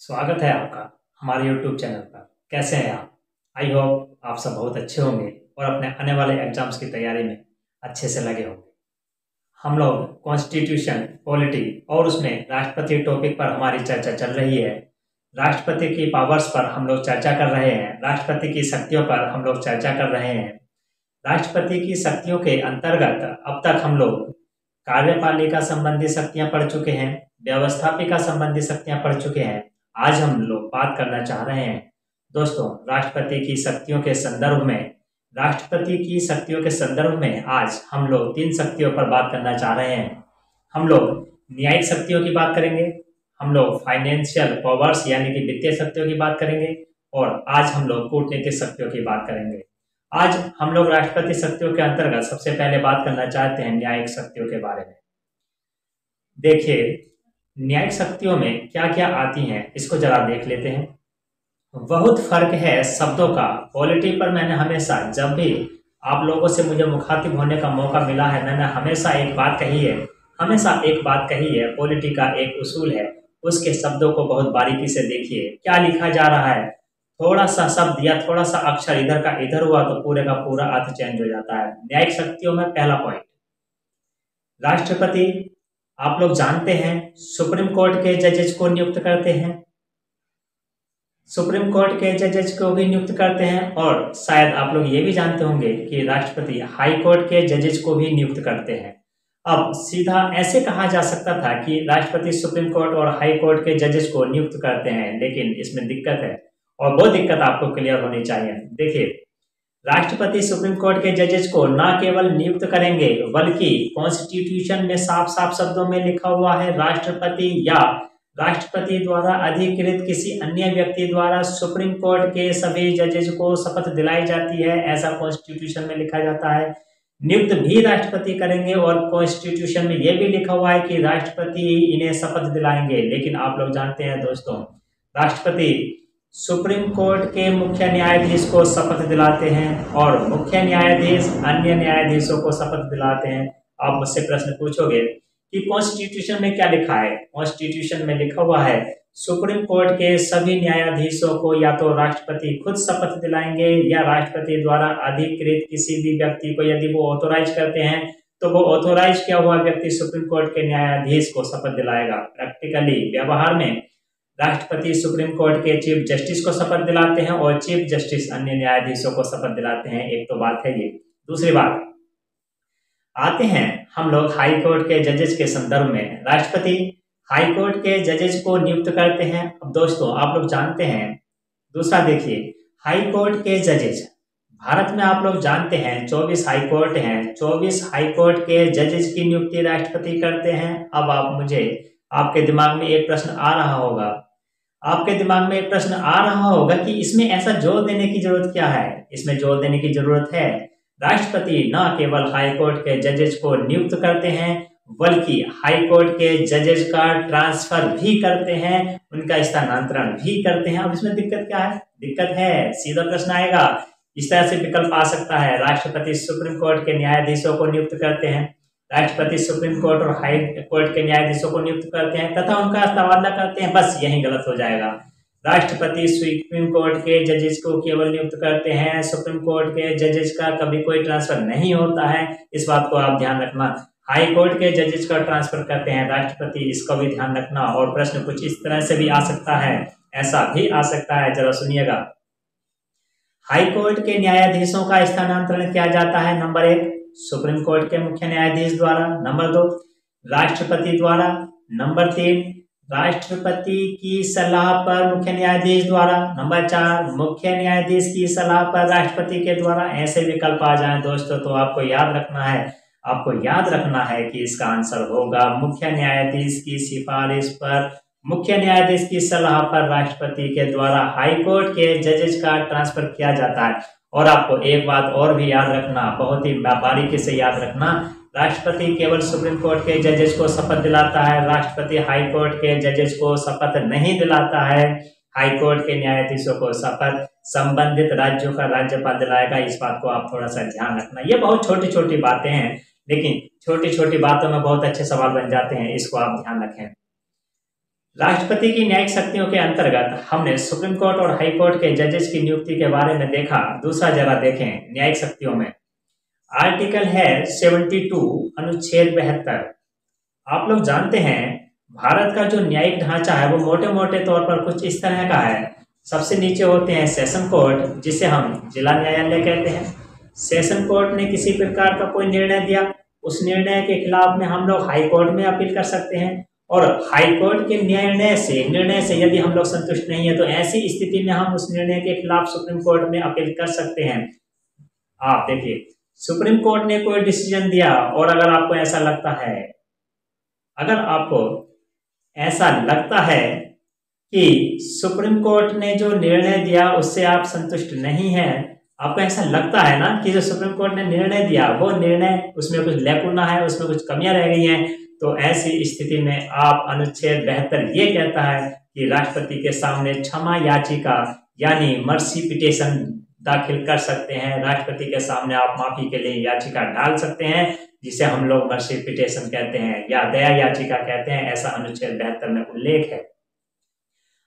स्वागत है आपका हमारे YouTube चैनल पर। कैसे हैं आप? आई होप आप सब बहुत अच्छे होंगे और अपने आने वाले एग्जाम्स की तैयारी में अच्छे से लगे होंगे। हम लोग कॉन्स्टिट्यूशन, पॉलिटी और उसमें राष्ट्रपति टॉपिक पर हमारी चर्चा चल रही है। राष्ट्रपति की पावर्स पर हम लोग चर्चा कर रहे हैं, राष्ट्रपति की शक्तियों पर हम लोग चर्चा कर रहे हैं। राष्ट्रपति की शक्तियों के अंतर्गत अब तक हम लोग कार्यपालिका संबंधी शक्तियां पढ़ चुके हैं, व्यवस्थापिका संबंधी शक्तियां पढ़ चुके हैं। आज हम लोग बात करना चाह रहे हैं दोस्तों राष्ट्रपति की शक्तियों के संदर्भ में। राष्ट्रपति की शक्तियों के संदर्भ में आज हम लोग 3 शक्तियों पर बात करना चाह रहे हैं। हम लोग न्यायिक शक्तियों की बात करेंगे, हम लोग फाइनेंशियल पावर्स यानी कि वित्तीय शक्तियों की बात करेंगे और आज हम लोग कूटनीतिक शक्तियों की बात करेंगे। आज हम लोग राष्ट्रपति शक्तियों के अंतर्गत सबसे पहले बात करना चाहते हैं न्यायिक शक्तियों के बारे में। देखिए, न्यायिक शक्तियों में क्या क्या आती हैं इसको जरा देख लेते हैं। बहुत फर्क है शब्दों का। पॉलिटी पर मैंने हमेशा, जब भी आप लोगों से मुझे मुखातिब होने का मौका मिला है, मैंने हमेशा एक बात कही है, पॉलिटी का एक उसूल है, उसके शब्दों को बहुत बारीकी से देखिए। क्या लिखा जा रहा है, थोड़ा सा शब्द या थोड़ा सा अक्षर इधर का इधर हुआ तो पूरे का पूरा अर्थ चेंज हो जाता है। न्यायिक शक्तियों में पहला पॉइंट, राष्ट्रपति आप लोग जानते हैं सुप्रीम कोर्ट के जजेस को नियुक्त करते हैं, सुप्रीम कोर्ट के जजेस को भी नियुक्त करते हैं और शायद आप लोग ये भी जानते होंगे कि राष्ट्रपति हाई कोर्ट के जजेस को भी नियुक्त करते हैं। अब सीधा ऐसे कहा जा सकता था कि राष्ट्रपति सुप्रीम कोर्ट और हाई कोर्ट के जजेस को नियुक्त करते हैं, लेकिन इसमें दिक्कत है और वो दिक्कत आपको क्लियर होनी चाहिए। देखिए, राष्ट्रपति सुप्रीम कोर्ट के जजेस को न केवल नियुक्त करेंगे बल्कि कॉन्स्टिट्यूशन में साफ साफ शब्दों में लिखा हुआ है राष्ट्रपति या राष्ट्रपति द्वारा अधिकृत किसी अन्य व्यक्ति द्वारा सुप्रीम कोर्ट के सभी जजेस को शपथ दिलाई जाती है, ऐसा कॉन्स्टिट्यूशन में लिखा जाता है। नियुक्त भी राष्ट्रपति करेंगे और कॉन्स्टिट्यूशन में यह भी लिखा हुआ है कि राष्ट्रपति इन्हें शपथ दिलाएंगे। लेकिन आप लोग जानते हैं दोस्तों, राष्ट्रपति सुप्रीम कोर्ट के मुख्य न्यायाधीश को शपथ दिलाते हैं और मुख्य न्यायाधीश अन्य न्यायाधीशों को शपथ दिलाते हैं। आप मुझसे प्रश्न पूछोगे कि कॉन्स्टिट्यूशन में क्या लिखा है। कॉन्स्टिट्यूशन में लिखा हुआ है सुप्रीम कोर्ट के सभी न्यायाधीशों को या तो राष्ट्रपति खुद शपथ दिलाएंगे या राष्ट्रपति द्वारा अधिकृत किसी भी व्यक्ति को, यदि वो ऑथोराइज करते हैं तो वो ऑथोराइज किया हुआ व्यक्ति सुप्रीम कोर्ट के न्यायाधीश को शपथ दिलाएगा। प्रैक्टिकली व्यवहार में राष्ट्रपति सुप्रीम कोर्ट के चीफ जस्टिस को शपथ दिलाते हैं और चीफ जस्टिस अन्य न्यायाधीशों को शपथ दिलाते हैं। एक तो बात है ये। दूसरी बात, आते हैं हम लोग हाई कोर्ट के जजेस के संदर्भ में। राष्ट्रपति हाई कोर्ट के जजेस को नियुक्त करते हैं। अब दोस्तों आप लोग जानते हैं, दूसरा देखिए, हाई कोर्ट के जजेस भारत में आप लोग जानते हैं 24 हाई कोर्ट हैं। 24 हाई कोर्ट के जजेस की नियुक्ति राष्ट्रपति करते हैं। अब आपके दिमाग में एक प्रश्न आ रहा होगा, कि इसमें ऐसा जोर देने की जरूरत क्या है। इसमें जोर देने की जरूरत है, राष्ट्रपति न केवल हाई कोर्ट के जजेस को नियुक्त करते हैं बल्कि हाई कोर्ट के जजेस का ट्रांसफर भी करते हैं, उनका स्थानांतरण भी करते हैं। अब इसमें दिक्कत क्या है? दिक्कत है, सीधा प्रश्न आएगा, इस तरह से विकल्प आ सकता है, राष्ट्रपति सुप्रीम कोर्ट के न्यायाधीशों को नियुक्त करते हैं, राष्ट्रपति सुप्रीम कोर्ट और हाई कोर्ट के न्यायाधीशों को नियुक्त करते हैं तथा उनका तबादला करते हैं। बस यही गलत हो जाएगा। राष्ट्रपति सुप्रीम कोर्ट के जजेस को केवल नियुक्त करते हैं, सुप्रीम कोर्ट के जजेस का कभी कोई ट्रांसफर नहीं होता है। इस बात को आप ध्यान रखना। हाई कोर्ट के जजेस का ट्रांसफर करते हैं राष्ट्रपति, इसका भी ध्यान रखना। और प्रश्न कुछ इस तरह से भी आ सकता है, ऐसा भी आ सकता है, जरा सुनिएगा। हाई कोर्ट के न्यायाधीशों का स्थानांतरण किया जाता है, नंबर 1 सुप्रीम कोर्ट के मुख्य न्यायाधीश द्वारा, नंबर 2 राष्ट्रपति द्वारा, नंबर 3 राष्ट्रपति की सलाह पर मुख्य न्यायाधीश द्वारा, नंबर 4 मुख्य न्यायाधीश की सलाह पर राष्ट्रपति के द्वारा। ऐसे विकल्प आ जाएं दोस्तों तो आपको याद रखना है कि इसका आंसर होगा मुख्य न्यायाधीश की सिफारिश पर, मुख्य न्यायाधीश की सलाह पर राष्ट्रपति के द्वारा हाई कोर्ट के जजेस का ट्रांसफर किया जाता है। और आपको एक बात और भी याद रखना, बहुत ही बारीकी से याद रखना, राष्ट्रपति केवल सुप्रीम कोर्ट के जजेस को शपथ दिलाता है, राष्ट्रपति हाई कोर्ट के जजेस को शपथ नहीं दिलाता है। हाई कोर्ट के न्यायाधीशों को शपथ संबंधित राज्यों का राज्यपाल दिलाएगा। इस बात को आप थोड़ा सा ध्यान रखना। ये बहुत छोटी छोटी बातें हैं, लेकिन छोटी छोटी बातों में बहुत अच्छे सवाल बन जाते हैं, इसको आप ध्यान रखें। राष्ट्रपति की न्यायिक शक्तियों के अंतर्गत हमने सुप्रीम कोर्ट और हाई कोर्ट के जजेस की नियुक्ति के बारे में देखा। दूसरा जरा देखें न्यायिक शक्तियों में। आर्टिकल है 72 अनुच्छेद 72। आप लोग जानते हैं भारत का जो न्यायिक ढांचा है वो मोटे मोटे तौर पर कुछ इस तरह का है। सबसे नीचे होते हैं सेशन कोर्ट, जिसे हम जिला न्यायालय कहते हैं। सेशन कोर्ट ने किसी प्रकार का कोई निर्णय दिया, उस निर्णय के खिलाफ में हम लोग हाई कोर्ट में अपील कर सकते हैं, और हाई कोर्ट के निर्णय से यदि हम लोग संतुष्ट नहीं है तो ऐसी स्थिति में हम उस निर्णय के खिलाफ सुप्रीम कोर्ट में अपील कर सकते हैं। आप देखिए, सुप्रीम कोर्ट ने कोई डिसीजन दिया और अगर आपको ऐसा लगता है कि सुप्रीम कोर्ट ने जो निर्णय दिया उससे आप संतुष्ट नहीं है, आपको ऐसा लगता है ना कि जो सुप्रीम कोर्ट ने निर्णय दिया वो निर्णय उसमें कुछ लैकुना है, उसमें कुछ कमियां रह गई हैं, तो ऐसी स्थिति में आप अनुच्छेद 72 ये कहता है कि राष्ट्रपति के सामने क्षमा याचिका यानी मर्सी पिटिशन दाखिल कर सकते हैं। राष्ट्रपति के सामने आप माफी के लिए याचिका डाल सकते हैं, जिसे हम लोग मर्सी पिटिशन कहते हैं या दया याचिका कहते हैं। ऐसा अनुच्छेद 72 में उल्लेख है।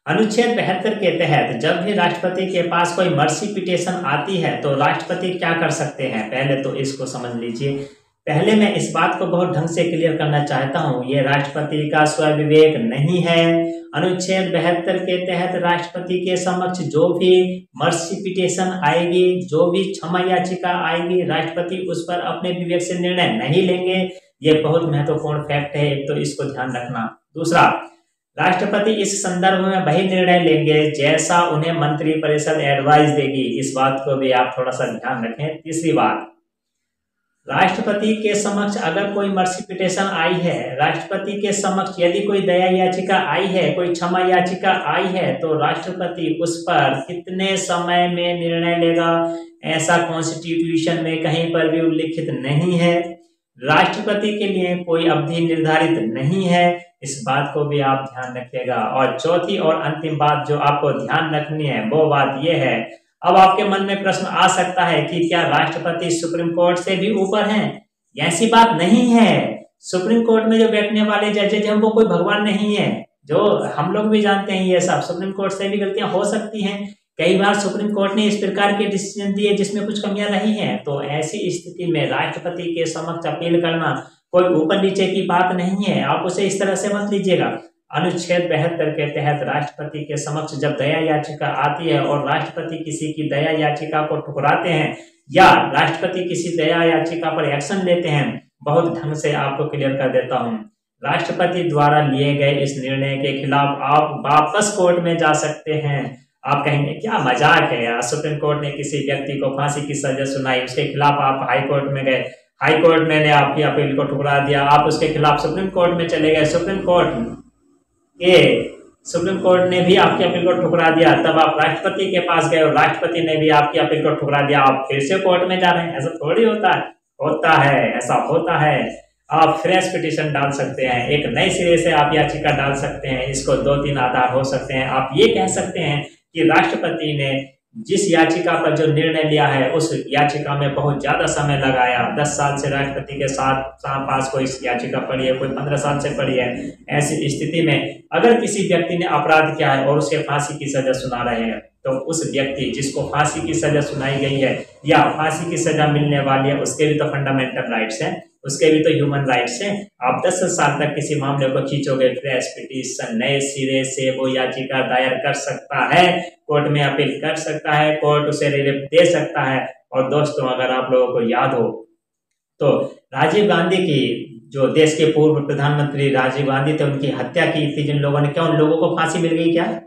अनुच्छेद 72 के तहत जब भी राष्ट्रपति के पास कोई मर्सी पिटिशन आती है तो राष्ट्रपति क्या कर सकते हैं, पहले तो इसको समझ लीजिए। पहले मैं इस बात को बहुत ढंग से क्लियर करना चाहता हूं, ये राष्ट्रपति का स्वविवेक नहीं है। अनुच्छेद 72 के तहत राष्ट्रपति के समक्ष जो भी मर्सी पिटिशन आएगी, जो भी क्षमा याचिका आएगी, राष्ट्रपति उस पर अपने विवेक से निर्णय नहीं लेंगे। ये बहुत महत्वपूर्ण फैक्ट है, एक तो इसको ध्यान रखना। दूसरा, राष्ट्रपति इस संदर्भ में वही निर्णय लेंगे जैसा उन्हें मंत्रिपरिषद एडवाइस देगी, इस बात को भी आप थोड़ा सा ध्यान रखें। तीसरी बात, राष्ट्रपति के समक्ष अगर कोई मर्सी पिटिशन आई है, राष्ट्रपति के समक्ष यदि कोई दया याचिका आई है, कोई क्षमा याचिका आई है, तो राष्ट्रपति उस पर कितने समय में निर्णय लेगा, ऐसा कॉन्स्टिट्यूशन में कहीं पर भी उल्लिखित नहीं है। राष्ट्रपति के लिए कोई अवधि निर्धारित नहीं है, इस बात को भी आप ध्यान रखिएगा। और चौथी और अंतिम बात जो आपको ध्यान रखनी है वो बात यह है, अब आपके मन में प्रश्न आ सकता है कि क्या राष्ट्रपति सुप्रीम कोर्ट से भी ऊपर हैं? ऐसी बात नहीं है। सुप्रीम कोर्ट में जो बैठने वाले जजेज हैं वो कोई भगवान नहीं है, जो हम लोग भी जानते हैं। ये सब सुप्रीम कोर्ट से भी गलतियां हो सकती हैं। कई बार सुप्रीम कोर्ट ने इस प्रकार के डिसीजन दिए जिसमें कुछ कमियां रही हैं, तो ऐसी स्थिति में राष्ट्रपति के समक्ष अपील करना कोई ऊपर नीचे की बात नहीं है, आप उसे इस तरह से मत लीजिएगा। अनुच्छेद 72 के तहत राष्ट्रपति के समक्ष जब दया याचिका आती है और राष्ट्रपति किसी की दया याचिका को ठुकराते हैं या राष्ट्रपति किसी दया याचिका पर एक्शन लेते हैं, बहुत ढंग से आपको क्लियर कर देता हूं, राष्ट्रपति द्वारा लिए गए इस निर्णय के खिलाफ आप वापस कोर्ट में जा सकते हैं। आप कहेंगे क्या मजाक है यार, सुप्रीम कोर्ट ने किसी व्यक्ति को फांसी की सजा सुनाई, उसके खिलाफ आप हाई कोर्ट में गए, हाई कोर्ट ने आपकी अपील को ठुकरा दिया, आप उसके खिलाफ सुप्रीम कोर्ट में चले गए, सुप्रीम कोर्ट ने भी आपकी अपील को ठुकरा दिया, तब आप राष्ट्रपति के पास गए और राष्ट्रपति ने भी आपकी अपील को ठुकरा दिया, आप फिर से कोर्ट में जा रहे हैं। ऐसा थोड़ी होता है, ऐसा होता है। आप फ्रेश पिटीशन डाल सकते हैं, एक नए सिरे से आप याचिका डाल सकते हैं। इसको 2-3 आधार हो सकते हैं। आप ये कह सकते हैं कि राष्ट्रपति ने जिस याचिका पर जो निर्णय लिया है उस याचिका में बहुत ज्यादा समय लगाया, 10 साल से राष्ट्रपति के साथ पास कोई याचिका पड़ी है, कोई 15 साल से पड़ी है। ऐसी स्थिति में अगर किसी व्यक्ति ने अपराध किया है और उसे फांसी की सजा सुना रहे हैं, तो उस व्यक्ति जिसको फांसी की सजा सुनाई गई है या फांसी की सजा मिलने वाली है, उसके भी तो फंडामेंटल राइट्स हैं, उसके भी तो ह्यूमन राइट्स हैं। आप 10 साल तक किसी मामले को खींचोगे, फ्रेश पिटीशन नए सिरे से वो याचिका दायर कर सकता है, कोर्ट में अपील कर सकता है, कोर्ट उसे रिलीफ दे सकता है। और दोस्तों, अगर आप लोगों को याद हो तो राजीव गांधी की, जो देश के पूर्व प्रधानमंत्री राजीव गांधी थे, उनकी हत्या की थी जिन लोगों ने, क्या उन लोगों को फांसी मिल गई? क्या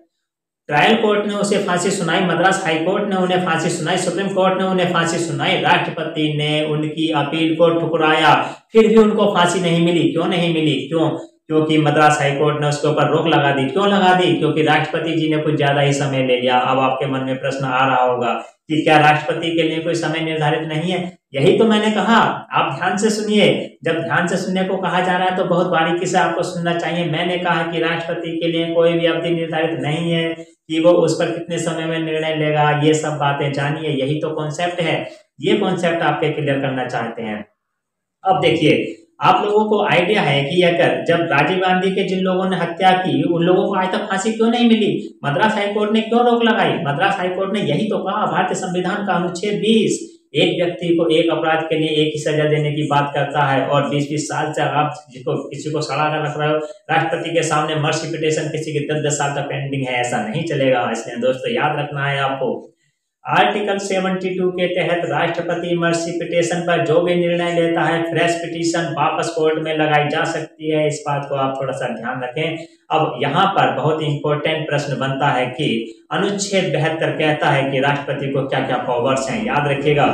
ट्रायल कोर्ट ने उसे फांसी सुनाई, मद्रास हाई कोर्ट ने उन्हें फांसी सुनाई, सुप्रीम कोर्ट ने उन्हें फांसी सुनाई, राष्ट्रपति ने उनकी अपील को ठुकराया, फिर भी उनको फांसी नहीं मिली। क्यों नहीं मिली? क्योंकि मद्रास हाई कोर्ट ने उसके ऊपर रोक लगा दी। क्यों लगा दी? क्योंकि राष्ट्रपति जी ने कुछ ज्यादा ही समय ले लिया। अब आपके मन में प्रश्न आ रहा होगा कि क्या राष्ट्रपति के लिए कोई समय निर्धारित नहीं है? यही तो मैंने कहा, आप ध्यान से सुनिए। जब ध्यान से सुनने को कहा जा रहा है तो बहुत बारीकी से आपको सुनना चाहिए। मैंने कहा कि राष्ट्रपति के लिए कोई भी अवधि निर्धारित नहीं है कि वो उस पर कितने समय में निर्णय लेगा, ये सब बातें जानिए। यही तो कॉन्सेप्ट है, ये कॉन्सेप्ट आपके क्लियर करना चाहते हैं। अब देखिए, आप लोगों को आइडिया है कि अगर जब राजीव गांधी के जिन लोगों ने हत्या की उन लोगों को आज तक फांसी क्यों नहीं मिली? मद्रास हाईकोर्ट ने क्यों रोक लगाई? मद्रास हाईकोर्ट ने यही तो कहा, भारतीय संविधान का अनुच्छेद 20 एक व्यक्ति को एक अपराध के लिए एक ही सजा देने की बात करता है, और 20-20 साल से आप जिसको किसी को सड़ा कर रख रहे हो, राष्ट्रपति के सामने मर्सी पिटीशन किसी की 10-10 साल तक पेंडिंग है, ऐसा नहीं चलेगा। इसलिए दोस्तों याद रखना है आपको, आर्टिकल 72 के तहत राष्ट्रपति मर्सी पिटीशन पर जो भी निर्णय लेता है, फ्रेश पिटीशन वापस कोर्ट में लगाई जा सकती है। इस बात को आप थोड़ा सा ध्यान रखें। अब यहाँ पर बहुत इंपॉर्टेंट प्रश्न बनता है कि अनुच्छेद 72 कहता है कि राष्ट्रपति को क्या क्या पावर्स हैं। याद रखिएगा,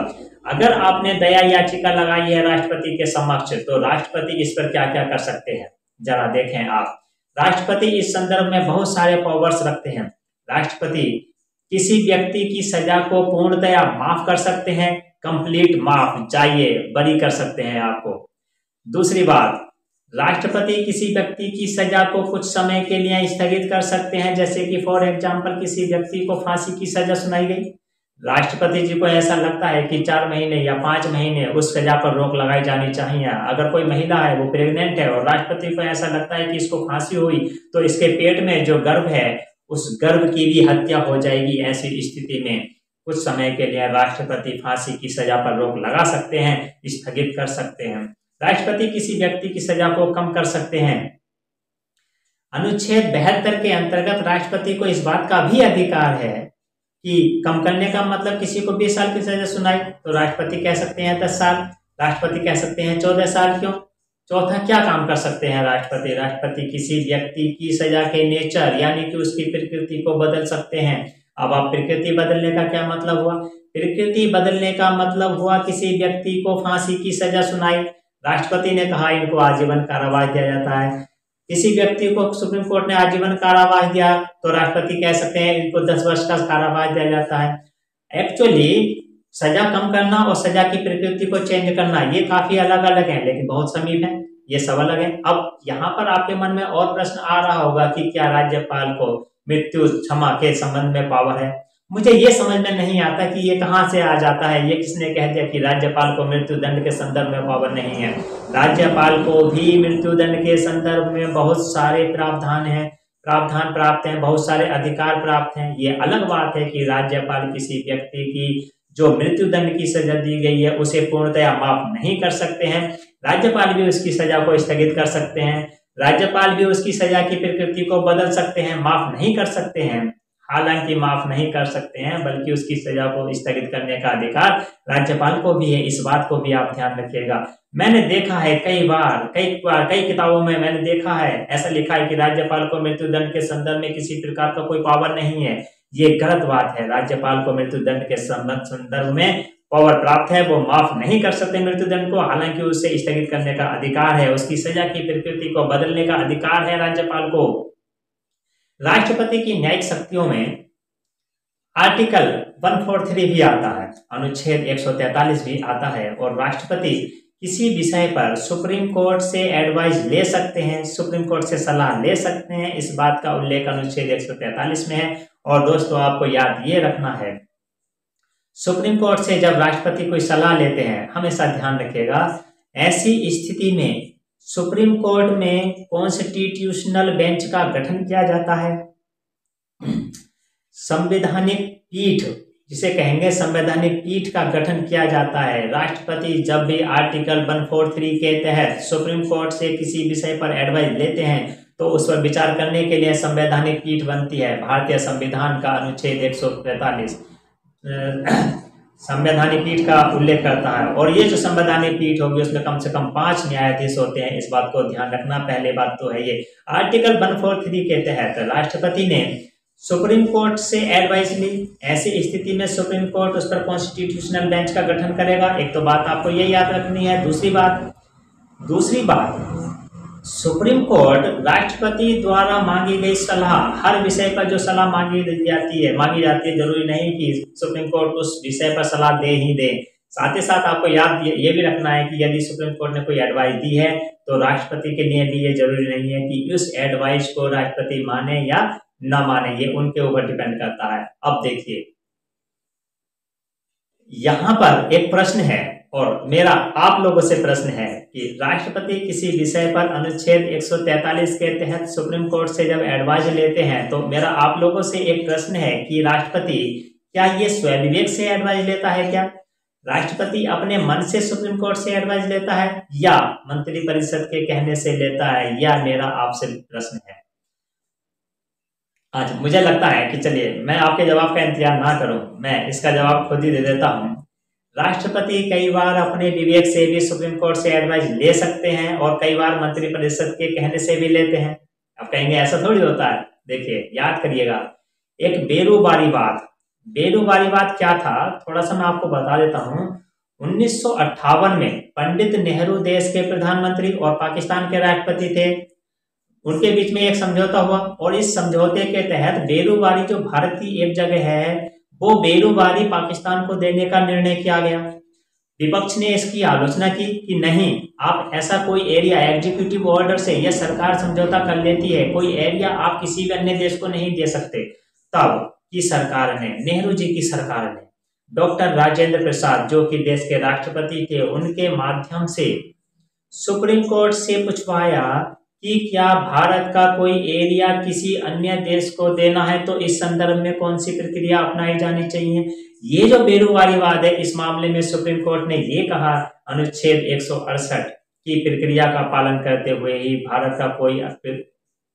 अगर आपने दया याचिका लगाई है राष्ट्रपति के समक्ष, तो राष्ट्रपति इस पर क्या क्या कर सकते हैं, जरा देखें आप। राष्ट्रपति इस संदर्भ में बहुत सारे पावर्स रखते हैं। राष्ट्रपति किसी व्यक्ति की सजा को पूर्णतया माफ कर सकते हैं, कंप्लीट माफ, चाहिए बरी कर सकते हैं आपको। दूसरी बात, राष्ट्रपति किसी व्यक्ति की सजा को कुछ समय के लिए स्थगित कर सकते हैं, जैसे कि फॉर एग्जांपल किसी व्यक्ति को फांसी की सजा सुनाई गई, राष्ट्रपति जी को ऐसा लगता है कि 4 महीने या 5 महीने उस सजा पर रोक लगाई जानी चाहिए। अगर कोई महिला है, वो प्रेग्नेंट है, और राष्ट्रपति को ऐसा लगता है कि इसको फांसी हुई तो इसके पेट में जो गर्भ है उस गर्भ की भी हत्या हो जाएगी। ऐसी स्थिति में कुछ समय के लिए राष्ट्रपति फांसी की सजा पर रोक लगा सकते हैं, स्थगित कर सकते हैं। राष्ट्रपति किसी व्यक्ति की सजा को कम कर सकते हैं। अनुच्छेद 72 के अंतर्गत राष्ट्रपति को इस बात का भी अधिकार है कि कम करने का मतलब किसी को 20 साल की सजा सुनाई तो राष्ट्रपति कह सकते हैं 10 साल, राष्ट्रपति कह सकते हैं 14 साल। क्यों? चौथा क्या काम कर सकते हैं राष्ट्रपति? राष्ट्रपति किसी व्यक्ति की सजा के नेचर यानी कि उसकी प्रकृति को बदल सकते हैं। अब आप प्रकृति बदलने का क्या मतलब हुआ? प्रकृति बदलने का मतलब हुआ किसी व्यक्ति को फांसी की सजा सुनाई, राष्ट्रपति ने कहा इनको आजीवन कारावास दिया जाता है। किसी व्यक्ति को सुप्रीम कोर्ट ने आजीवन कारावास दिया तो राष्ट्रपति कह सकते हैं इनको 10 वर्ष का कारावास दिया जाता है। एक्चुअली सजा कम करना और सजा की प्रकृति को चेंज करना ये काफी अलग अलग है, लेकिन बहुत समीप है, ये सब अलग है। अब यहाँ पर आपके मन में और प्रश्न आ रहा होगा कि क्या राज्यपाल को मृत्यु क्षमा के संबंध में पावर है? मुझे ये समझ में नहीं आता कि ये कहाँ से आ जाता है। ये किसने कह दिया कि राज्यपाल को मृत्यु दंड के संदर्भ में पावर नहीं है? राज्यपाल को भी मृत्यु दंड के संदर्भ में बहुत सारे प्रावधान प्राप्त हैं, बहुत सारे अधिकार प्राप्त हैं। ये अलग बात है कि राज्यपाल किसी व्यक्ति की जो मृत्यु दंड की सजा दी गई है उसे पूर्णतया माफ नहीं कर सकते हैं। राज्यपाल भी उसकी सजा को स्थगित कर सकते हैं, राज्यपाल भी उसकी सजा की प्रकृति को बदल सकते हैं, माफ नहीं कर सकते हैं। हालांकि माफ नहीं कर सकते हैं बल्कि उसकी सजा को स्थगित करने का अधिकार राज्यपाल को भी है। इस बात को भी आप ध्यान रखिएगा। मैंने देखा है कई किताबों में मैंने देखा है ऐसा लिखा है कि राज्यपाल को मृत्यु दंड के संदर्भ में किसी प्रकार का कोई पावर नहीं है। ये गलत बात है। राज्यपाल को मृत्यु दंड के संदर्भ में पावर प्राप्त है, वो माफ नहीं कर सकते मृत्यु दंड को, हालांकि उसे स्थगित करने का अधिकार है, उसकी सजा की प्रकृति को बदलने का अधिकार है राज्यपाल को। राष्ट्रपति की न्यायिक शक्तियों में आर्टिकल 143 भी आता है, अनुच्छेद 143 भी आता है, और राष्ट्रपति किसी विषय पर सुप्रीम कोर्ट से एडवाइस ले सकते हैं, सुप्रीम कोर्ट से सलाह ले सकते हैं। इस बात का उल्लेख अनुच्छेद 143 में है। और दोस्तों आपको याद ये रखना है, सुप्रीम कोर्ट से जब राष्ट्रपति कोई सलाह लेते हैं, हमेशा ध्यान रखिएगा, ऐसी स्थिति में सुप्रीम कोर्ट में कॉन्स्टिट्यूशनल बेंच का गठन किया जाता है। संवैधानिक पीठ जिसे कहेंगे, संवैधानिक पीठ का गठन किया जाता है। राष्ट्रपति जब भी आर्टिकल 143 के तहत सुप्रीम कोर्ट से किसी विषय पर एडवाइस लेते हैं तो उस पर विचार करने के लिए संवैधानिक पीठ बनती है। भारतीय संविधान का अनुच्छेद 143 संवैधानिक पीठ का उल्लेख करता है, और ये जो संवैधानिक पीठ होगी उसमें कम से कम 5 न्यायाधीश होते हैं। इस बात को ध्यान रखना। पहले बात तो है ये, आर्टिकल 143 के तहत राष्ट्रपति ने सुप्रीम कोर्ट से एडवाइस ली। ऐसी स्थिति में सुप्रीम कोर्ट उस पर कॉन्स्टिट्यूशनल बेंच का गठन करेगा। एक तो बात आपको ये याद रखनी है। दूसरी बात, सुप्रीम कोर्ट राष्ट्रपति द्वारा मांगी गई सलाह, हर विषय पर जो सलाह मांगी जाती है, जरूरी नहीं कि सुप्रीम कोर्ट उस विषय पर सलाह दे ही दे। साथ ही साथ आपको याद ये भी रखना है कि यदि सुप्रीम कोर्ट ने कोई एडवाइस दी है तो राष्ट्रपति के लिए भी ये जरूरी नहीं है कि उस एडवाइस को राष्ट्रपति माने या न माने, ये उनके ऊपर डिपेंड करता है। अब देखिए, यहां पर एक प्रश्न है और मेरा आप लोगों से प्रश्न है कि राष्ट्रपति किसी विषय पर अनुच्छेद 143 के तहत सुप्रीम कोर्ट से जब एडवाइस लेते हैं, तो मेरा आप लोगों से एक प्रश्न है कि राष्ट्रपति क्या ये स्वविवेक से एडवाइस लेता है क्या? राष्ट्रपति अपने मन से सुप्रीम कोर्ट से एडवाइस लेता है या मंत्रिपरिषद के कहने से लेता है? या मेरा आपसे प्रश्न है। आज मुझे लगता है कि चलिए मैं आपके जवाब का इंतजार ना करूं, मैं इसका जवाब खुद ही दे देता हूं। राष्ट्रपति कई बार अपने विवेक से भी सुप्रीम कोर्ट से एडवाइस ले सकते हैं और कई बार मंत्रिपरिषद के कहने से भी लेते हैं। अब कहेंगे ऐसा थोड़ी होता है। देखिए याद करिएगा, एक बेरूबारी बात क्या था, थोड़ा सा मैं आपको बता देता हूं। 1958 में पंडित नेहरू देश के प्रधानमंत्री और पाकिस्तान के राष्ट्रपति थे। उनके बीच में एक समझौता हुआ और इस समझौते के तहत बेरूबारी जो भारत की एक जगह है, वो बेरूबारी पाकिस्तान को देने का निर्णय किया गया। विपक्ष ने इसकी आलोचना की कि नहीं, आप ऐसा कोई एरिया एग्जीक्यूटिव ऑर्डर से या सरकार समझौता कर लेती है, कोई एरिया आप किसी भी अन्य देश को नहीं दे सकते। तब की सरकार ने, नेहरू जी की सरकार ने डॉक्टर राजेंद्र प्रसाद जो कि देश के राष्ट्रपति थे, उनके माध्यम से सुप्रीम कोर्ट से पूछवाया कि क्या भारत का कोई एरिया किसी अन्य देश को देना है तो इस संदर्भ में कौन सी प्रक्रिया अपनाई जानी चाहिए। ये जो बेरूबारीवाद है, इस मामले में सुप्रीम कोर्ट ने ये कहा अनुच्छेद 168 की प्रक्रिया का पालन करते हुए ही भारत का कोई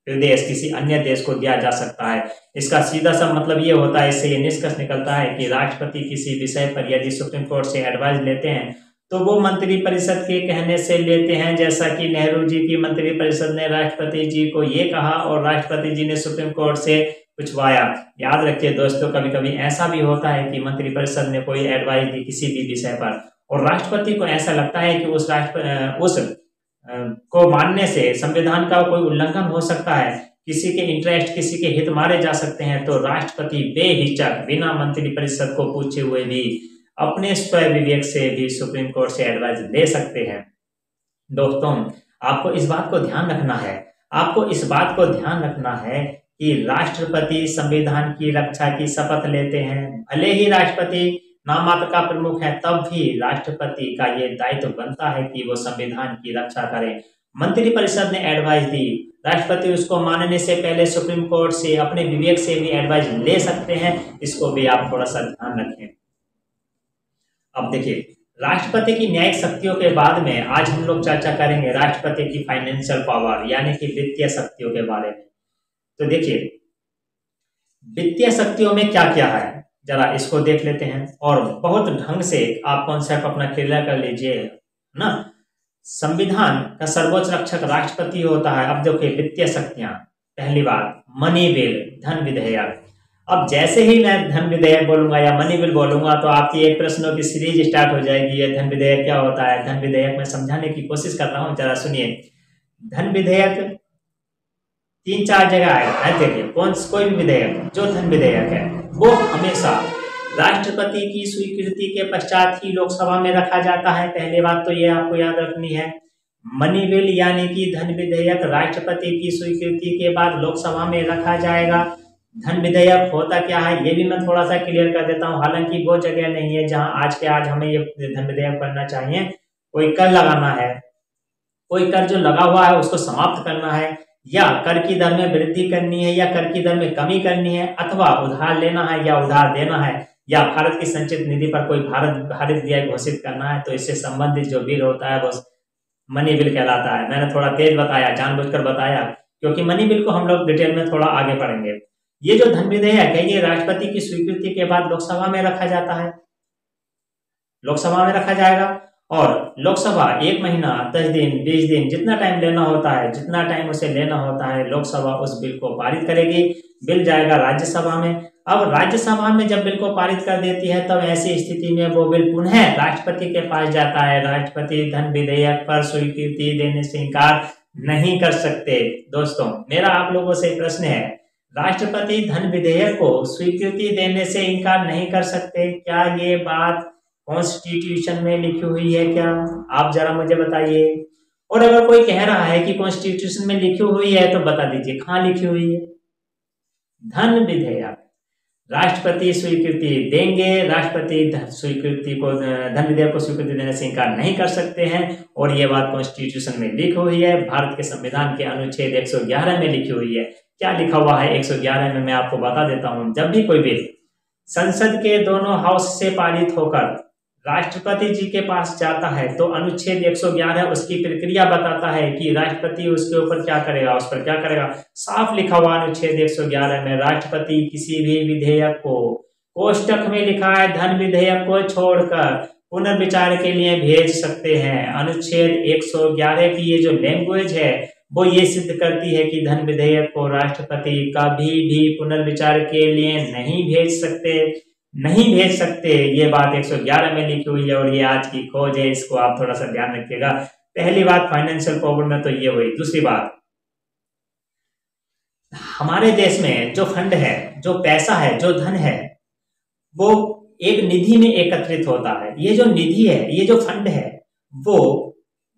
प्रदेश किसी अन्य देश को दिया जा सकता है। इसका सीधा सा मतलब ये होता है, इससे ये निष्कर्ष निकलता है कि राष्ट्रपति किसी विषय पर यदि सुप्रीम कोर्ट से एडवाइस लेते हैं तो वो मंत्रिपरिषद के कहने से लेते हैं, जैसा कि नेहरू जी की मंत्रिपरिषद ने राष्ट्रपति जी को ये कहा और राष्ट्रपति जी ने सुप्रीम कोर्ट से पूछवाया। याद रखिए दोस्तों, कभी कभी ऐसा भी होता है कि मंत्रिपरिषद ने कोई एडवाइस दी किसी भी विषय पर और राष्ट्रपति को ऐसा लगता है कि उस को मानने से संविधान का कोई उल्लंघन हो सकता है, किसी के इंटरेस्ट, किसी के हित मारे जा सकते हैं, तो राष्ट्रपति बेहिचक बिना मंत्रिपरिषद को पूछे हुए भी अपने स्वयं विवेक से भी सुप्रीम कोर्ट से एडवाइस ले सकते हैं। दोस्तों, आपको इस बात को ध्यान रखना है कि राष्ट्रपति संविधान की रक्षा की शपथ लेते हैं। भले ही राष्ट्रपति नामात्र का प्रमुख है, तब भी राष्ट्रपति का ये दायित्व बनता है कि वो संविधान की रक्षा करें। मंत्रिपरिषद ने एडवाइस दी, राष्ट्रपति उसको मानने से पहले सुप्रीम कोर्ट से अपने विवेक से भी एडवाइस ले सकते हैं। इसको भी आप थोड़ा सा ध्यान रखें। अब देखिए, राष्ट्रपति की न्यायिक शक्तियों के बाद में आज हम लोग चर्चा करेंगे राष्ट्रपति की फाइनेंशियल पावर यानी कि वित्तीय शक्तियों के बारे में। तो देखिए, वित्तीय शक्तियों में क्या क्या है, जरा इसको देख लेते हैं और बहुत ढंग से आप कॉन्सेप्ट अपना क्लियर कर लीजिए ना। संविधान का सर्वोच्च रक्षक राष्ट्रपति होता है। अब देखिए, वित्तीय शक्तियां, पहली बात मनी बिल, धन विधेयक। अब जैसे ही मैं धन विधेयक बोलूंगा या मनी बिल बोलूंगा तो आपकी एक प्रश्नों की सीरीज स्टार्ट हो जाएगी। ये धन विधेयक क्या होता है? धन विधेयक मैं समझाने की कोशिश कर रहा हूं, जरा सुनिए। धन विधेयक 3-4 जगह है। देखिए, कोई भी विधेयक जो धन विधेयक है वो हमेशा राष्ट्रपति की स्वीकृति के पश्चात ही लोकसभा में रखा जाता है। पहली बात तो ये आपको याद रखनी है। मनी बिल यानी कि धन विधेयक राष्ट्रपति की स्वीकृति के बाद लोकसभा में रखा जाएगा। धन विधेयक होता क्या है ये भी मैं थोड़ा सा क्लियर कर देता हूं। हालांकि वो जगह नहीं है जहां आज के आज हमें ये धन विधेयक पढ़ना चाहिए। कोई कर लगाना है, कोई कर जो लगा हुआ है उसको समाप्त करना है, या कर की दर में वृद्धि करनी है, या कर की दर में कमी करनी है, अथवा उधार लेना है या उधार देना है, या भारत की संचित निधि पर कोई भारित व्यय घोषित करना है। तो इससे संबंधित जो बिल होता है वो मनी बिल कहलाता है। मैंने थोड़ा तेज बताया, जानबूझकर बताया, क्योंकि मनी बिल को हम लोग डिटेल में थोड़ा आगे पढ़ेंगे। ये जो धन विधेयक है ये राष्ट्रपति की स्वीकृति के बाद लोकसभा में रखा जाता है, लोकसभा में रखा जाएगा। और लोकसभा 1 महीना, 10 दिन, 20 दिन, जितना टाइम लेना होता है, जितना टाइम उसे लेना होता है, लोकसभा उस बिल को पारित करेगी। बिल जाएगा राज्यसभा में। अब राज्यसभा में जब बिल को पारित कर देती है तब ऐसी स्थिति में वो बिल पुनः राष्ट्रपति के पास जाता है। राष्ट्रपति धन विधेयक पर स्वीकृति देने से इनकार नहीं कर सकते। दोस्तों, मेरा आप लोगों से प्रश्न है, राष्ट्रपति धन विधेयक को स्वीकृति देने से इनकार नहीं कर सकते, क्या ये बात कॉन्स्टिट्यूशन में लिखी हुई है क्या? आप जरा मुझे बताइए। और अगर कोई कह रहा है कि कॉन्स्टिट्यूशन में लिखी हुई है तो बता दीजिए कहाँ लिखी हुई है। धन विधेयक राष्ट्रपति स्वीकृति देंगे, राष्ट्रपति स्वीकृति को धन विधेयक को स्वीकृति देने से इनकार नहीं कर सकते हैं। और ये बात कॉन्स्टिट्यूशन में लिखी हुई है, भारत के संविधान के अनुच्छेद 111 में लिखी हुई है। क्या लिखा हुआ है 111 में, मैं आपको बता देता हूं। जब भी कोई बिल संसद के दोनों हाउस से पारित होकर राष्ट्रपति जी के पास जाता है तो अनुच्छेद 111 उसकी प्रक्रिया बताता है कि राष्ट्रपति उसके ऊपर क्या करेगा, उस पर क्या करेगा। साफ लिखा हुआ अनुच्छेद 111 में, राष्ट्रपति किसी भी विधेयक को, कोष्टक में लिखा है, धन विधेयक को छोड़कर पुनर्विचार के लिए भेज सकते हैं। अनुच्छेद 111 की ये जो लैंग्वेज है वो ये सिद्ध करती है कि धन विधेयक को राष्ट्रपति कभी भी पुनर्विचार के लिए नहीं भेज सकते। ये बात 111 में लिखी हुई है और ये आज की खोज है, इसको आप थोड़ा सा ध्यान रखिएगा। पहली बात फाइनेंशियल पावर में तो ये हुई। दूसरी बात, हमारे देश में जो फंड है, जो पैसा है, जो धन है, वो एक निधि में एकत्रित होता है। ये जो निधि है, ये जो फंड है, वो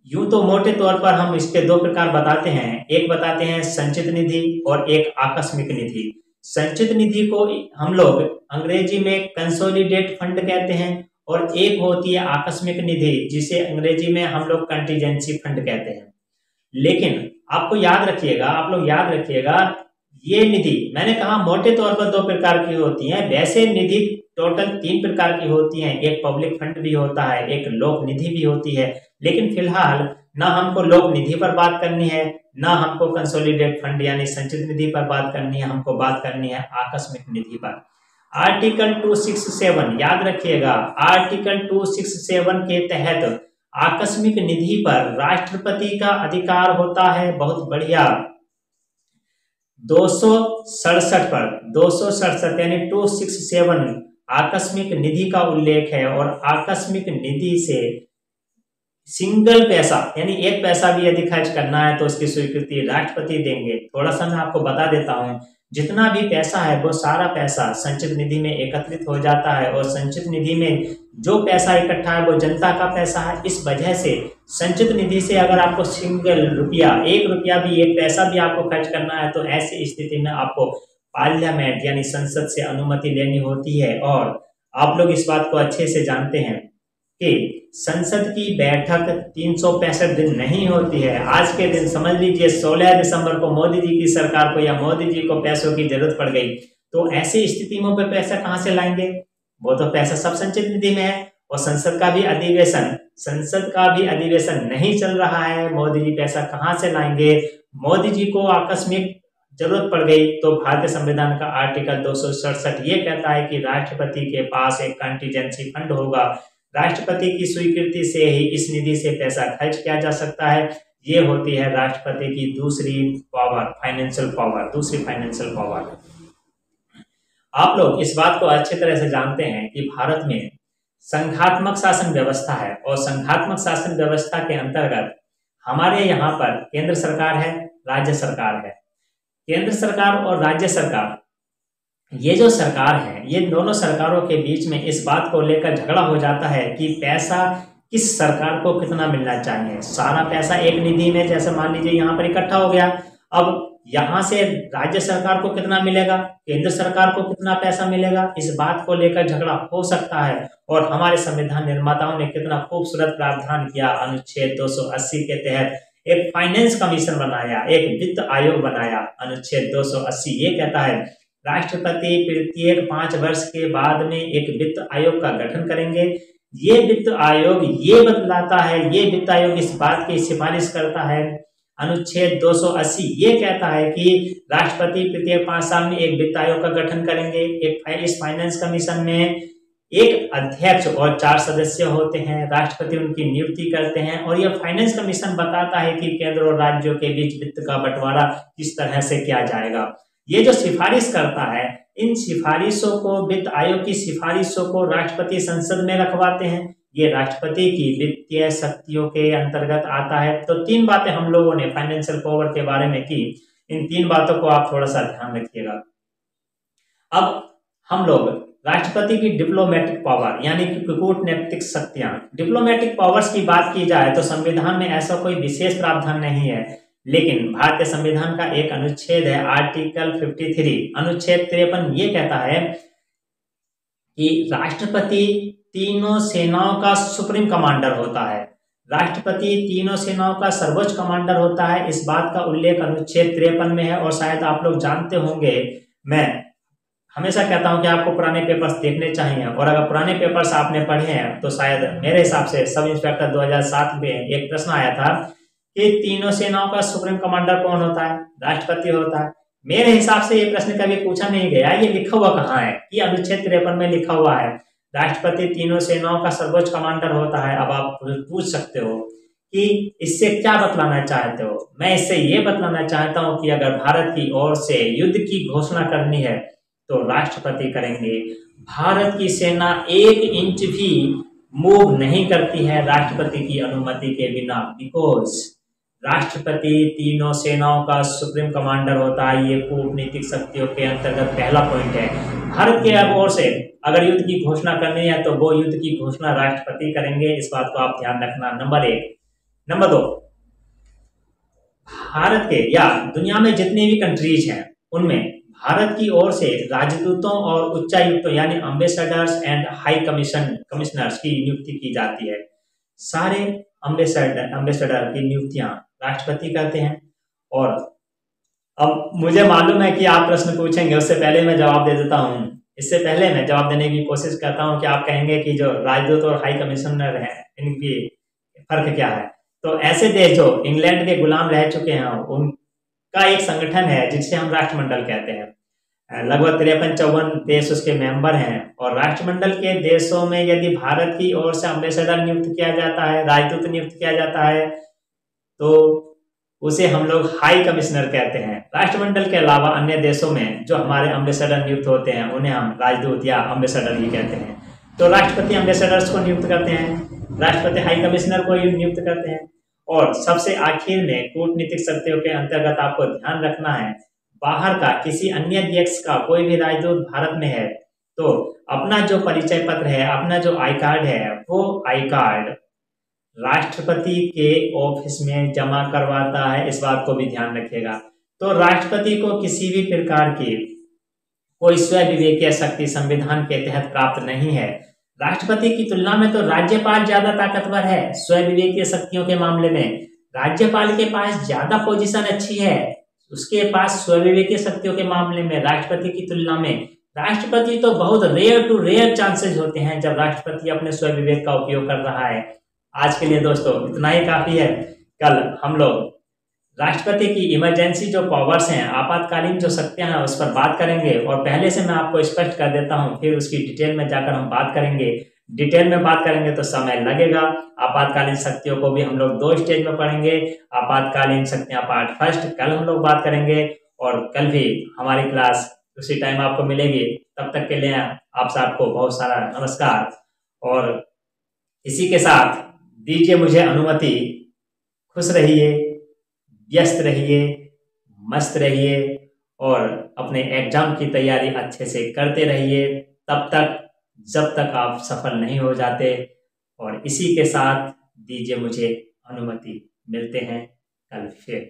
यूं तो मोटे तौर पर हम इसके दो प्रकार बताते हैं। एक बताते हैं संचित निधि और एक आकस्मिक निधि। संचित निधि को हम लोग अंग्रेजी में कंसोलिडेट फंड कहते हैं और एक होती है आकस्मिक निधि जिसे अंग्रेजी में हम लोग कंटीजेंसी फंड कहते हैं। लेकिन आपको याद रखिएगा, आप लोग याद रखिएगा, ये निधि मैंने कहा मोटे तौर पर दो प्रकार की होती है। वैसे निधि टोटल 3 प्रकार की होती है। एक पब्लिक फंड भी होता है, एक लोक निधि भी होती है। लेकिन फिलहाल ना हमको लोक निधि पर बात करनी है, ना हमको कंसोलिडेट फंड यानी संचित निधि पर बात करनी है, हमको बात करनी है आकस्मिक निधि पर। आर्टिकल 267 याद रखिएगा, आर्टिकल 267 के तहत आकस्मिक निधि पर राष्ट्रपति का अधिकार होता है। बहुत बढ़िया। 267 पर 267 यानी 267 आकस्मिक निधि का उल्लेख है और आकस्मिक निधि से सिंगल पैसा यानी एक पैसा भी यदि खर्च करना है तो उसकी स्वीकृति राष्ट्रपति देंगे। थोड़ा सा मैं आपको बता देता हूं, जितना भी पैसा है वो सारा पैसा संचित निधि में एकत्रित हो जाता है और संचित निधि में जो पैसा इकट्ठा है वो जनता का पैसा है। इस वजह से संचित निधि से अगर आपको सिंगल रुपया, 1 रुपया भी, 1 पैसा भी आपको खर्च करना है तो ऐसी स्थिति में आपको पार्लियामेंट यानी संसद से अनुमति लेनी होती है। और आप लोग इस बात को अच्छे से जानते हैं कि संसद की बैठक 365 दिन नहीं होती है। आज के दिन समझ लीजिए 16 दिसंबर को मोदी जी की सरकार को या मोदी जी को पैसों की जरूरत पड़ गई तो ऐसी स्थिति में पे पैसा कहां से लाएंगे? वो तो पैसा सब संचित निधि में है और संसद का भी अधिवेशन नहीं चल रहा है। मोदी जी पैसा कहां से लाएंगे? मोदी जी को आकस्मिक जरूरत पड़ गई तो भारतीय संविधान का आर्टिकल 267 ये कहता है कि राष्ट्रपति के पास एक कंटीजेंसी फंड होगा। राष्ट्रपति की स्वीकृति से ही इस निधि से पैसा खर्च किया जा सकता है। ये होती है राष्ट्रपति की दूसरी फाइनेंशियल पावर। आप लोग इस बात को अच्छी तरह से जानते हैं कि भारत में संघात्मक शासन व्यवस्था है और संघात्मक शासन व्यवस्था के अंतर्गत हमारे यहाँ पर केंद्र सरकार है, राज्य सरकार है। केंद्र सरकार और राज्य सरकार, ये जो सरकार है, ये दोनों सरकारों के बीच में इस बात को लेकर झगड़ा हो जाता है कि पैसा किस सरकार को कितना मिलना चाहिए। सारा पैसा एक निधि में जैसे मान लीजिए यहाँ पर इकट्ठा हो गया, अब यहाँ से राज्य सरकार को कितना मिलेगा, केंद्र सरकार को कितना पैसा मिलेगा, इस बात को लेकर झगड़ा हो सकता है। और हमारे संविधान निर्माताओं ने कितना खूबसूरत प्रावधान किया, अनुच्छेद 280 के तहत एक फाइनेंस कमीशन बनाया, एक वित्त आयोग बनाया। अनुच्छेद 280 ये कहता है राष्ट्रपति प्रत्येक 5 वर्ष के बाद में एक वित्त आयोग का गठन करेंगे। ये वित्त आयोग ये बतलाता है, ये वित्त आयोग इस बात की सिफारिश करता है। अनुच्छेद 280 ये कहता है कि राष्ट्रपति प्रत्येक 5 साल में एक वित्त आयोग का गठन करेंगे। इस फाइनेंस कमीशन में एक अध्यक्ष और 4 सदस्य होते हैं, राष्ट्रपति उनकी नियुक्ति करते हैं और यह फाइनेंस कमीशन बताता है कि केंद्र और राज्यों के बीच वित्त का बंटवारा किस तरह से किया जाएगा। ये जो सिफारिश करता है, इन सिफारिशों को, वित्त आयोग की सिफारिशों को राष्ट्रपति संसद में रखवाते हैं। ये राष्ट्रपति की वित्तीय शक्तियों के अंतर्गत आता है। तो 3 बातें हम लोगों ने फाइनेंशियल पावर के बारे में की। इन 3 बातों को आप थोड़ा सा ध्यान रखिएगा। अब हम लोग राष्ट्रपति की डिप्लोमेटिक पावर यानी कि कूटनीतिक शक्तियां, डिप्लोमेटिक पावर्स की बात की जाए तो संविधान में ऐसा कोई विशेष प्रावधान नहीं है, लेकिन भारतीय संविधान का एक अनुच्छेद है आर्टिकल 53, अनुच्छेद 53 ये कहता है कि राष्ट्रपति तीनों सेनाओं का सुप्रीम कमांडर होता है। राष्ट्रपति तीनों सेनाओं का सर्वोच्च कमांडर होता है। इस बात का उल्लेख अनुच्छेद 53 में है और शायद आप लोग जानते होंगे। मैं हमेशा कहता हूं कि आपको पुराने पेपर्स देखने चाहिए, और अगर पुराने पेपर्स आपने पढ़े हैं तो शायद मेरे हिसाब से सब इंस्पेक्टर 2007 में एक प्रश्न आया था कि तीनों सेनाओं का सुप्रीम कमांडर कौन होता है? राष्ट्रपति होता है। मेरे हिसाब से ये प्रश्न कभी पूछा नहीं गया। ये लिखा हुआ कहाँ है? ये अनुच्छेद 53 में लिखा हुआ है, राष्ट्रपति तीनों सेनाओं का सर्वोच्च कमांडर होता है। अब आप पूछ सकते हो कि इससे क्या बतलाना चाहते हो? मैं इससे ये बतलाना चाहता हूं कि अगर भारत की ओर से युद्ध की घोषणा करनी है तो राष्ट्रपति करेंगे। भारत की सेना 1 इंच भी मूव नहीं करती है राष्ट्रपति की अनुमति के बिना, बिकॉज राष्ट्रपति तीनों सेनाओं का सुप्रीम कमांडर होता है। ये कूटनीतिक शक्तियों के अंतर्गत पहला पॉइंट है। भारत के ओर से अगर युद्ध की घोषणा करनी है तो वो युद्ध की घोषणा राष्ट्रपति करेंगे। इस बात को आप ध्यान रखना, नंबर 1। नंबर 2, भारत के या दुनिया में जितनी भी कंट्रीज हैं उनमें भारत की ओर से राजदूतों और उच्चायुक्तों यानी अम्बेसडर्स एंड हाई कमिश्नर्स की नियुक्ति की जाती है। सारे अम्बेसडर की नियुक्तियां राष्ट्रपति करते हैं। और अब मुझे मालूम है कि आप प्रश्न पूछेंगे, उससे पहले मैं जवाब दे देता हूं। इससे पहले मैं जवाब देने की कोशिश करता हूं कि आप कहेंगे कि जो राजदूत और हाई कमिश्नर हैं इनकी फर्क क्या है। तो ऐसे देश जो इंग्लैंड के गुलाम रह चुके हैं उनका एक संगठन है जिसे हम राष्ट्रमंडल कहते हैं। लगभग 53-54 देश उसके मेंबर हैं, और राष्ट्रमंडल के देशों में यदि भारत की ओर से अम्बेसडर नियुक्त किया जाता है, राजदूत नियुक्त किया जाता है, तो उसे हम लोग हाई कमिश्नर कहते हैं। राष्ट्रमंडल के अलावा अन्य देशों में जो हमारे अम्बेसडर नियुक्त होते हैं उन्हें हम राजदूत या अम्बेसडर ही कहते हैं। तो राष्ट्रपति अम्बेसडर्स को नियुक्त करते हैं, राष्ट्रपति हाई कमिश्नर को नियुक्त करते हैं। और सबसे आखिर में कूटनीतिक शक्तियों के अंतर्गत आपको ध्यान रखना है, बाहर का किसी अन्य देश का कोई भी राजदूत भारत में है तो अपना जो परिचय पत्र है, अपना जो आई कार्ड है, वो आई कार्ड राष्ट्रपति के ऑफिस में जमा करवाता है। इस बात को भी ध्यान रखिएगा। तो राष्ट्रपति को किसी भी प्रकार की कोई स्व विवेकीय शक्ति संविधान के तहत प्राप्त नहीं है। राष्ट्रपति की तुलना में तो राज्यपाल ज्यादा ताकतवर है स्व विवेकीय शक्तियों के मामले में। राज्यपाल के पास ज्यादा पोजीशन अच्छी है, उसके पास स्व विवेकीय शक्तियों के मामले में राष्ट्रपति की तुलना में। राष्ट्रपति तो बहुत रेयर टू रेयर चांसेस होते हैं जब राष्ट्रपति अपने स्व विवेक का उपयोग कर रहा है। आज के लिए दोस्तों इतना ही काफी है। कल हम लोग राष्ट्रपति की इमरजेंसी जो पावर्स हैं, आपातकालीन जो शक्तियां हैं, उस पर बात करेंगे। और पहले से मैं आपको स्पष्ट कर देता हूं, फिर उसकी डिटेल में जाकर हम बात करेंगे। डिटेल में बात करेंगे तो समय लगेगा। आपातकालीन शक्तियों को भी हम लोग 2 स्टेज में पढ़ेंगे। आपातकालीन शक्तियां पार्ट फर्स्ट कल हम लोग बात करेंगे, और कल भी हमारी क्लास उसी टाइम आपको मिलेगी। तब तक के लिए आप सबको बहुत सारा नमस्कार, और इसी के साथ दीजिए मुझे अनुमति। खुश रहिए, व्यस्त रहिए, मस्त रहिए, और अपने एग्जाम की तैयारी अच्छे से करते रहिए तब तक जब तक आप सफल नहीं हो जाते। और इसी के साथ दीजिए मुझे अनुमति। मिलते हैं कल फिर।